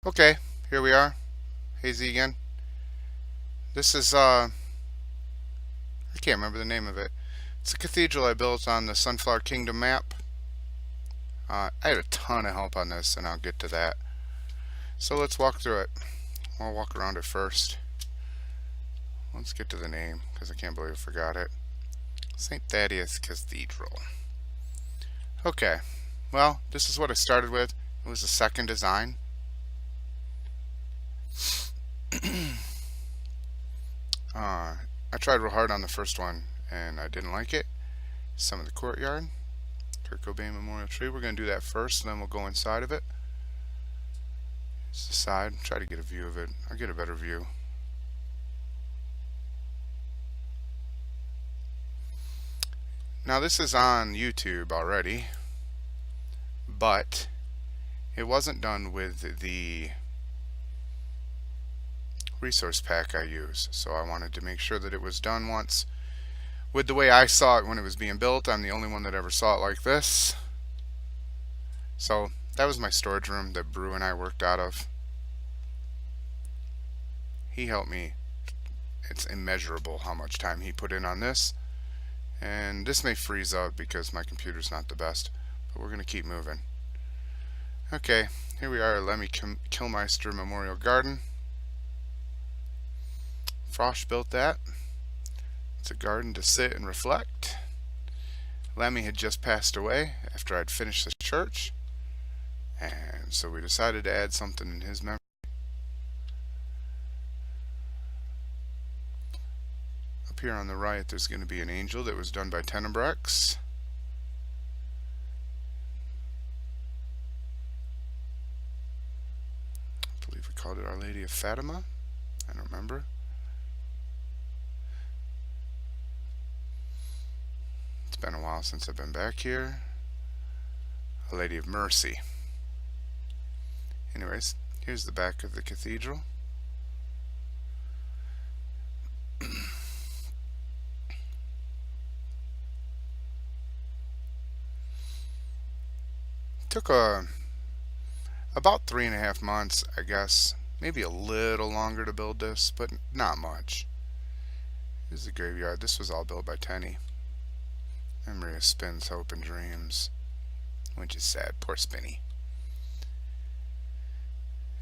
Okay, here we are. Hazy again. This is, I can't remember the name of it. It's a cathedral I built on the Sunflower Kingdom map. I had a ton of help on this, and I'll get to that. So let's walk through it. I'll walk around it first. Let's get to the name, because I can't believe I forgot it. St. Thaddeus Cathedral. Okay, well, this is what I started with. It was the second design. I tried real hard on the first one, and I didn't like it. Some of the courtyard. Kurt Cobain Memorial Tree. We're going to do that first, and then we'll go inside of it. It's the side. Try to get a view of it. I'll get a better view. Now this is on YouTube already, but it wasn't done with the resource pack I use. So I wanted to make sure that it was done once with the way I saw it when it was being built. I'm the only one that ever saw it like this. So that was my storage room that Brew and I worked out of. He helped me. It's immeasurable how much time he put in on this. And this may freeze up because my computer's not the best, but we're going to keep moving. Okay, here we are at Lemmy Kilmeister Memorial Garden. Frosch built that. It's a garden to sit and reflect. Lemmy had just passed away after I'd finished the church, and so we decided to add something in his memory. Up here on the right, there's going to be an angel that was done by Tenebrex. I believe we called it Our Lady of Fatima. I don't remember. It's been a while since I've been back here. A Lady of Mercy. Anyways, here's the back of the cathedral. Took about 3.5 months, I guess. Maybe a little longer to build this, but not much. Here's the graveyard. This was all built by Tenny. Memory of Spins, Hope, and Dreams. Which is sad. Poor Spinny.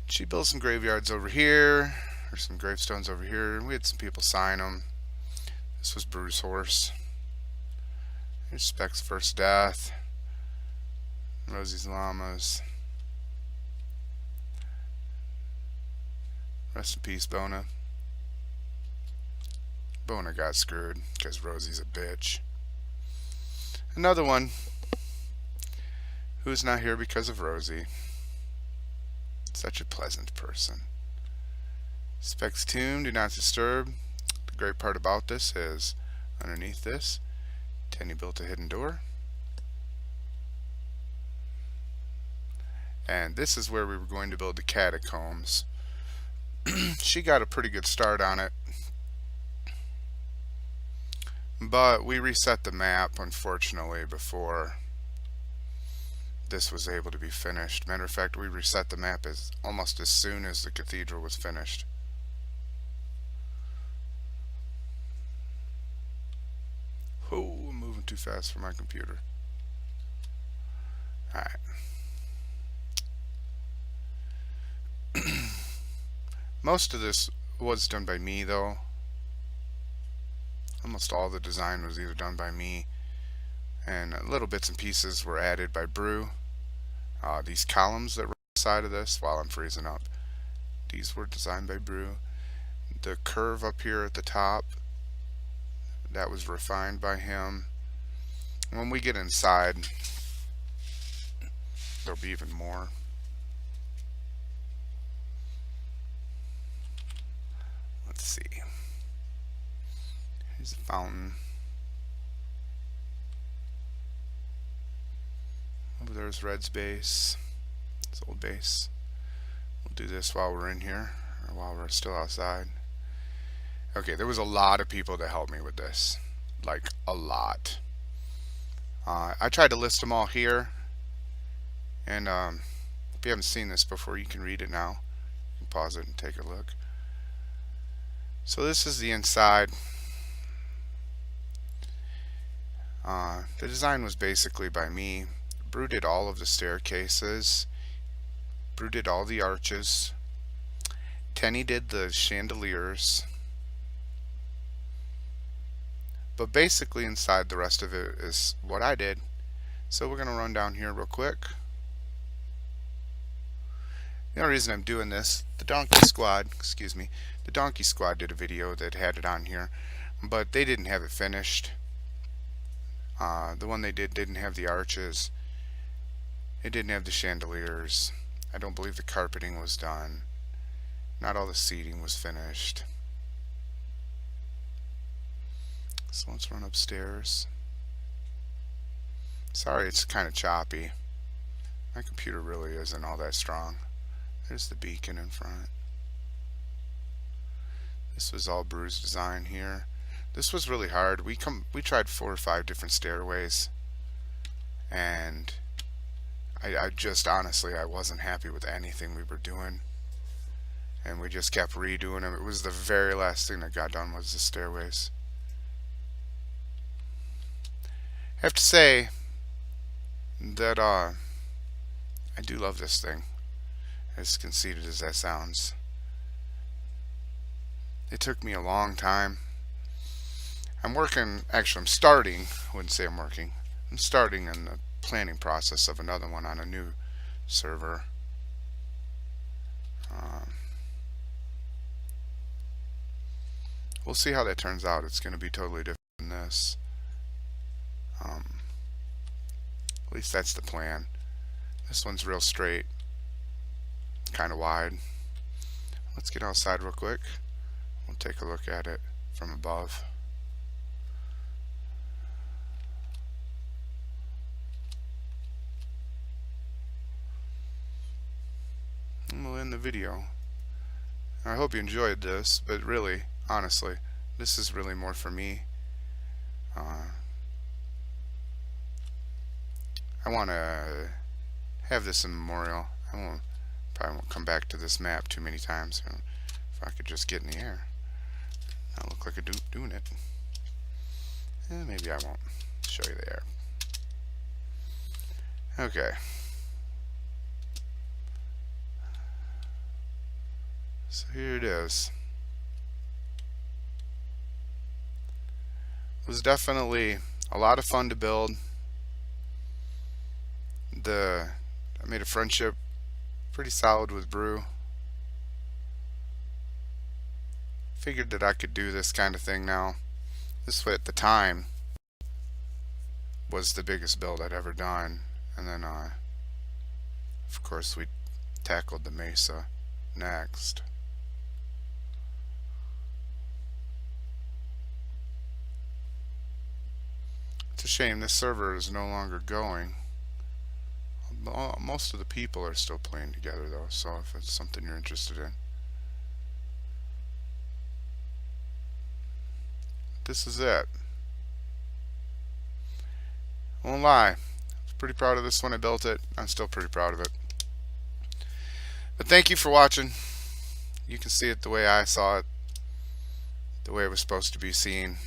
She built some graveyards over here, or some gravestones over here. We had some people sign them. This was Bruce Horse. Here's Speck's first death. Rosie's llamas. Rest in peace, Bona. Bona got screwed because Rosie's a bitch. Another one who's not here because of Rosie. Such a pleasant person. Speck's tomb, do not disturb. The great part about this is underneath this, Tenny built a hidden door. And this is where we were going to build the catacombs. She got a pretty good start on it, but we reset the map, unfortunately, before this was able to be finished. Matter of fact, we reset the map almost as soon as the cathedral was finished. Oh, I'm moving too fast for my computer. Alright. Most of this was done by me, though. Almost all the design was either done by me, and little bits and pieces were added by Brew. These columns that run on the side of this while I'm freezing up, these were designed by Brew. The curve up here at the top, that was refined by him. When we get inside, there'll be even more. Let's see. Here's a fountain. Over there's Red's base. His old base. We'll do this while we're in here, or while we're still outside. Okay, there was a lot of people that helped me with this. Like, a lot. I tried to list them all here. And if you haven't seen this before, you can read it now. pause it and take a look. So this is the inside. The design was basically by me. Brew did all of the staircases. Brew did all the arches. Tenny did the chandeliers. But basically inside the rest of it is what I did. So we're going to run down here real quick. The only reason I'm doing this, the Donkey Squad did a video that had it on here, but they didn't have it finished. The one they didn't have the arches. It didn't have the chandeliers. I don't believe the carpeting was done. Not all the seating was finished. So let's run upstairs. Sorry, it's kind of choppy. My computer really isn't all that strong. There's the beacon in front. This was all Brew's design here. This was really hard. We tried 4 or 5 different stairways, and I just honestly I wasn't happy with anything we were doing, and we just kept redoing them. It was the very last thing that got done was the stairways. I have to say that I do love this thing, as conceited as that sounds. It took me a long time. I'm starting, I wouldn't say I'm working. I'm starting in the planning process of another one on a new server. We'll see how that turns out. It's going to be totally different than this. At least that's the plan. This one's real straight, kind of wide. Let's get outside real quick. We'll take a look at it from above. And we'll end the video. I hope you enjoyed this, but really, honestly, this is really more for me. I want to have this in memorial. Probably won't come back to this map too many times. If I could just get in the air, I look like a dude doing it. Maybe I won't show you the air. Okay. So here it is. It was definitely a lot of fun to build. I made a friendship pretty solid with Brew. Figured that I could do this kind of thing now. This at the time was the biggest build I'd ever done, and then of course we tackled the Mesa next. It's a shame this server is no longer going. Most of the people are still playing together though, so if it's something you're interested in. This is it. Won't lie, I was pretty proud of this when I built it. I'm still pretty proud of it. But thank you for watching. You can see it the way I saw it, the way it was supposed to be seen.